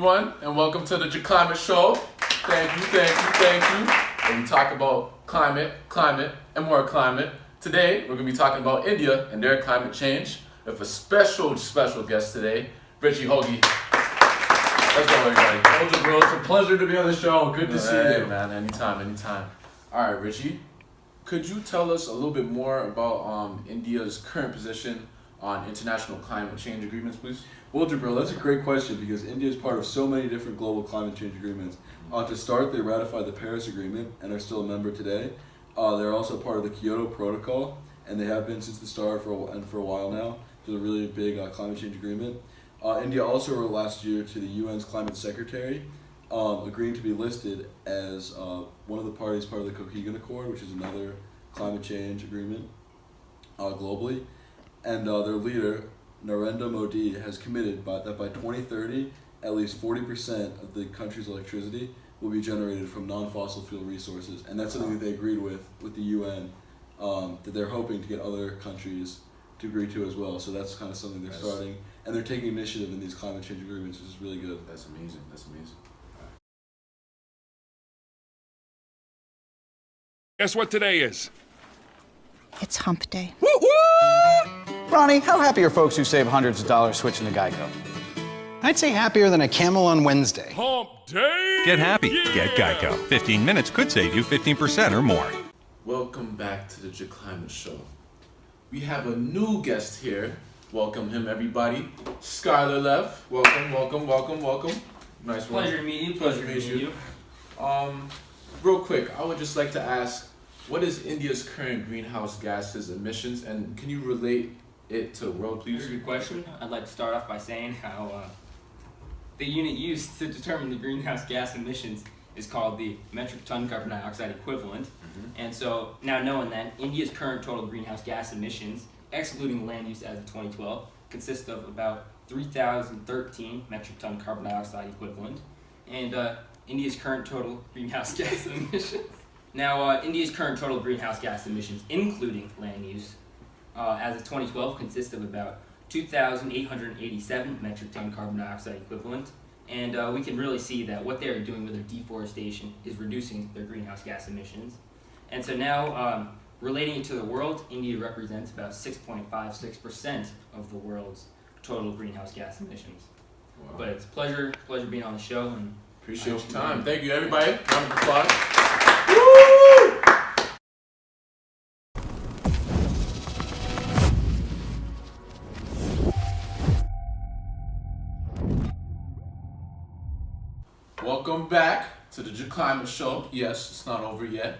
everyone, and welcome to the Climate Show. Thank you. And we talk about climate, and more climate. Today, we're going to be talking about India and their climate change with a special guest today, Richie Hoagie. Let's go, everybody. Told you, bro. It's a pleasure to be on the show. Good to see you. Man, anytime. All right, Richie, could you tell us a little bit more about India's current position on international climate change agreements, please? Well, bro, that's a great question because India is part of so many different global climate change agreements. To start, they ratified the Paris Agreement and are still a member today. They're also part of the Kyoto Protocol, and they have been since the start for a while now. It's a really big climate change agreement. India also wrote last year to the UN's Climate Secretary, agreeing to be listed as one of the parties part of the Cohegan Accord, which is another climate change agreement globally. And their leader, Narendra Modi, has committed that by 2030, at least 40% of the country's electricity will be generated from non-fossil fuel resources. And that's something that they agreed with the UN, that they're hoping to get other countries to agree to as well. So that's kind of something they're starting. And they're taking initiative in these climate change agreements, which is really good. That's amazing. Guess what today is? It's hump day. Ronnie, how happy are folks who save hundreds of dollars switching to Geico? I'd say happier than a camel on Wednesday. Hump day! Get happy. Get Geico. 15 minutes could save you 15% or more. Welcome back to the Climate Show. We have a new guest here. Welcome him, everybody. Skylar Lev. Welcome. Nice one. Pleasure to meet you. Pleasure to meet you. Real quick, I would just like to ask, what is India's current greenhouse gases emissions, and can you relate it to the world, please? Very good question. I'd like to start off by saying how the unit used to determine the greenhouse gas emissions is called the metric ton carbon dioxide equivalent. And so now knowing that, India's current total greenhouse gas emissions, excluding land use as of 2012, consist of about 3,013 metric ton carbon dioxide equivalent. And India's current total greenhouse gas emissions. Now, India's current total greenhouse gas emissions, including land use, as of 2012, consist of about 2,887 metric ton carbon dioxide equivalent. And we can really see that what they're doing with their deforestation is reducing their greenhouse gas emissions. And so now, relating it to the world, India represents about 6.56% of the world's total greenhouse gas emissions. Wow. But it's a pleasure being on the show. And appreciate your time. Thank you, everybody. Round of applause. Welcome back to the Climate Show. Yes, it's not over yet.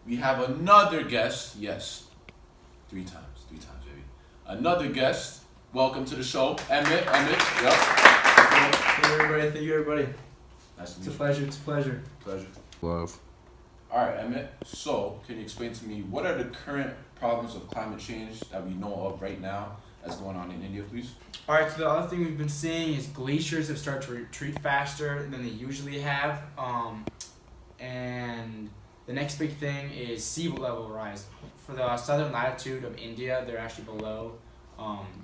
We have another guest. Yes, three times, baby. Another guest. Welcome to the show, Emmett. Yep. Thank you, everybody. Nice to meet It's a you. pleasure. It's a pleasure. Pleasure. Love. All right, Emmett. So, can you explain to me what are the current problems of climate change that we know of right now that's going on in India, please? All right. So the other thing we've been seeing is glaciers have started to retreat faster than they usually have, and the next big thing is sea level rise. For the southern latitude of India, they're actually below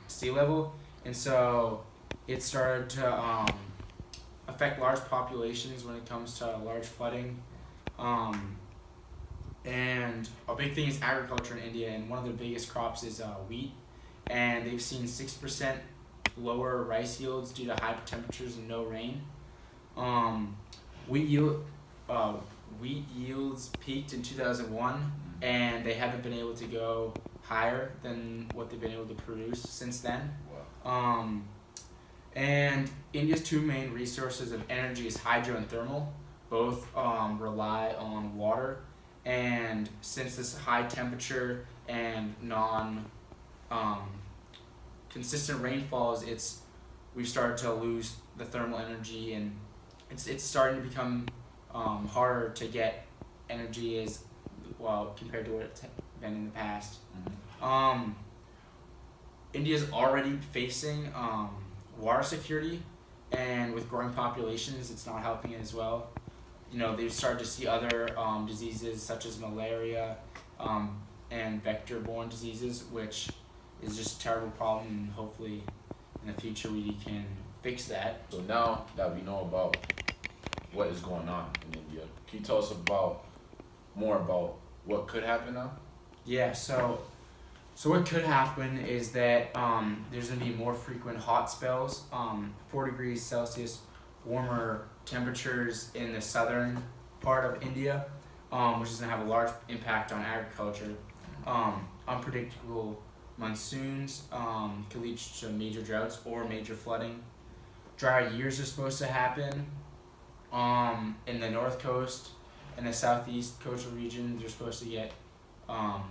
sea level, and so it started to affect large populations when it comes to large flooding. And a big thing is agriculture in India, and one of the biggest crops is wheat, and they've seen 6% lower rice yields due to high temperatures and no rain. Wheat yields peaked in 2001, and they haven't been able to go higher than what they've been able to produce since then. Wow. And India's two main resources of energy is hydro and thermal. Both rely on water, and since this high temperature and consistent rainfalls, we've started to lose the thermal energy, and it's starting to become harder to get energy as well compared to what it's been in the past. India's already facing water security, and with growing populations, it's not helping it as well. They've started to see other diseases such as malaria and vector-borne diseases, which is just a terrible problem, and hopefully in the future we can fix that. So now that we know about what is going on in India, can you tell us more about what could happen now? Yeah, so what could happen is that there's going to be more frequent hot spells, 4 degrees Celsius warmer temperatures in the southern part of India, which is going to have a large impact on agriculture. Unpredictable monsoons could lead to major droughts or major flooding. Drier years are supposed to happen in the north coast and the southeast coastal region. They're supposed to get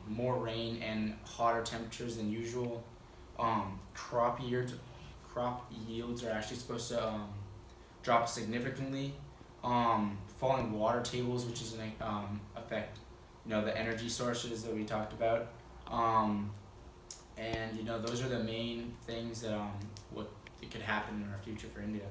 more rain and hotter temperatures than usual. Crop yields are actually supposed to drop significantly. Falling water tables, which is going to affect the energy sources that we talked about. And those are the main things that what could happen in our future for India.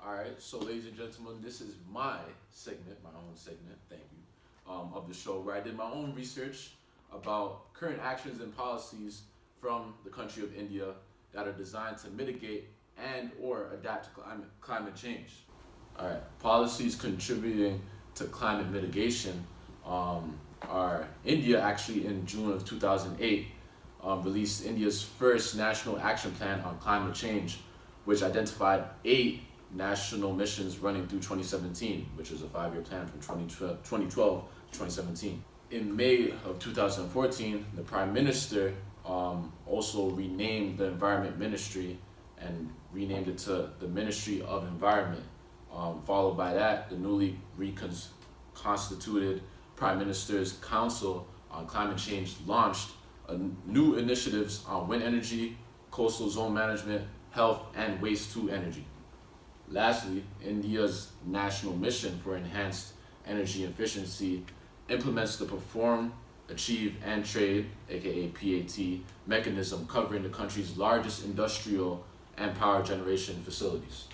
Alright, so ladies and gentlemen, this is my segment, my own segment, thank you, of the show, where I did my own research about current actions and policies from the country of India that are designed to mitigate and or adapt to climate change. Alright, policies contributing to climate mitigation are India actually in June of 2008 released India's first national action plan on climate change, which identified 8 national missions running through 2017, which is a 5-year plan from 2012 to 2017. In May of 2014, the Prime Minister also renamed the Environment Ministry and renamed it to the Ministry of Environment. Followed by that, the newly reconstituted Prime Minister's Council on Climate Change launched new initiatives on wind energy, coastal zone management, health, and waste-to-energy. Lastly, India's National Mission for Enhanced Energy Efficiency implements the Perform, Achieve, and Trade, aka PAT, mechanism covering the country's largest industrial and power generation facilities.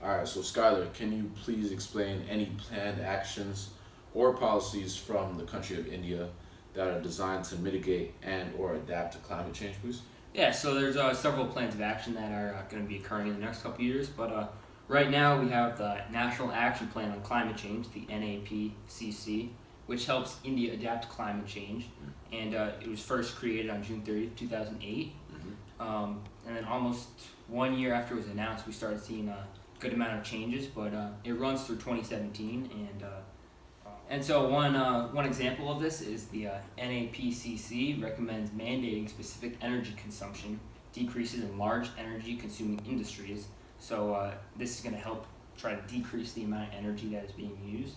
Alright, so Skylar, can you please explain any planned actions or policies from the country of India that are designed to mitigate and or adapt to climate change, please? Yeah, so there's several plans of action that are going to be occurring in the next couple of years, but right now we have the National Action Plan on Climate Change, the NAPCC, which helps India adapt to climate change, and it was first created on June 30th, 2008, and then almost 1 year after it was announced, we started seeing a good amount of changes, but it runs through 2017, and so one example of this is the NAPCC recommends mandating specific energy consumption decreases in large energy consuming industries. So this is going to help try to decrease the amount of energy that is being used,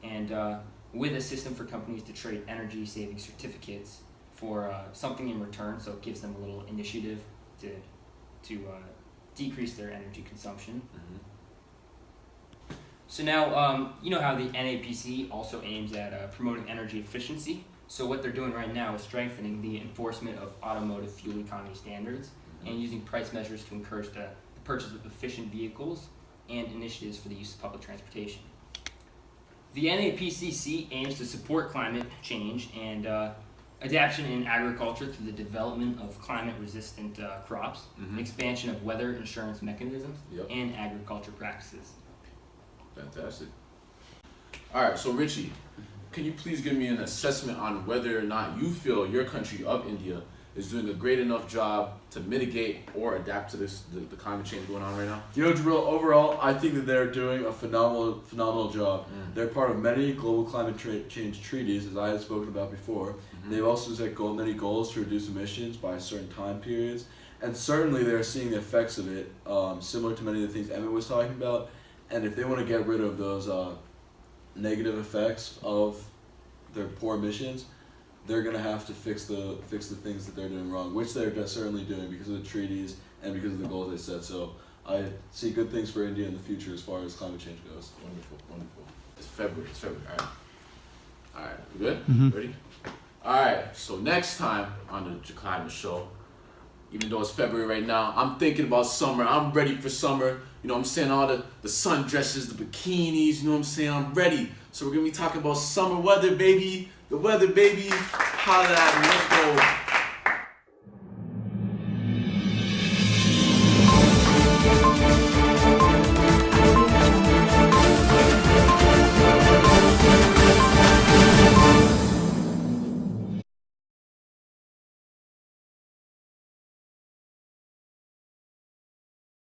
and with a system for companies to trade energy saving certificates for something in return, so it gives them a little initiative to decrease their energy consumption. So now, you know how the NAPC also aims at promoting energy efficiency. So what they're doing right now is strengthening the enforcement of automotive fuel economy standards and using price measures to encourage the purchase of efficient vehicles and initiatives for the use of public transportation. The NAPCC aims to support climate change and adaptation in agriculture through the development of climate-resistant crops, expansion of weather insurance mechanisms, and agriculture practices. Fantastic. Alright, so Richie, can you please give me an assessment on whether or not you feel your country of India is doing a great enough job to mitigate or adapt to the climate change going on right now? Jabril, overall, I think that they're doing a phenomenal job. They're part of many global climate change treaties, as I had spoken about before. They've also set many goals to reduce emissions by certain time periods, and certainly they're seeing the effects of it, similar to many of the things Emmett was talking about. And if they want to get rid of those negative effects of their poor emissions, they're going to have to fix the things that they're doing wrong, which they're certainly doing because of the treaties and because of the goals they set. So I see good things for India in the future as far as climate change goes. Wonderful, wonderful. It's February, Alright, we good? Ready? Alright, so next time on the Climate Show, even though it's February right now, I'm thinking about summer. I'm ready for summer. You know what I'm saying? All the sundresses, the bikinis, you know what I'm saying? I'm ready. So we're going to be talking about summer weather, baby. The weather, baby. Holla at me. Let's go.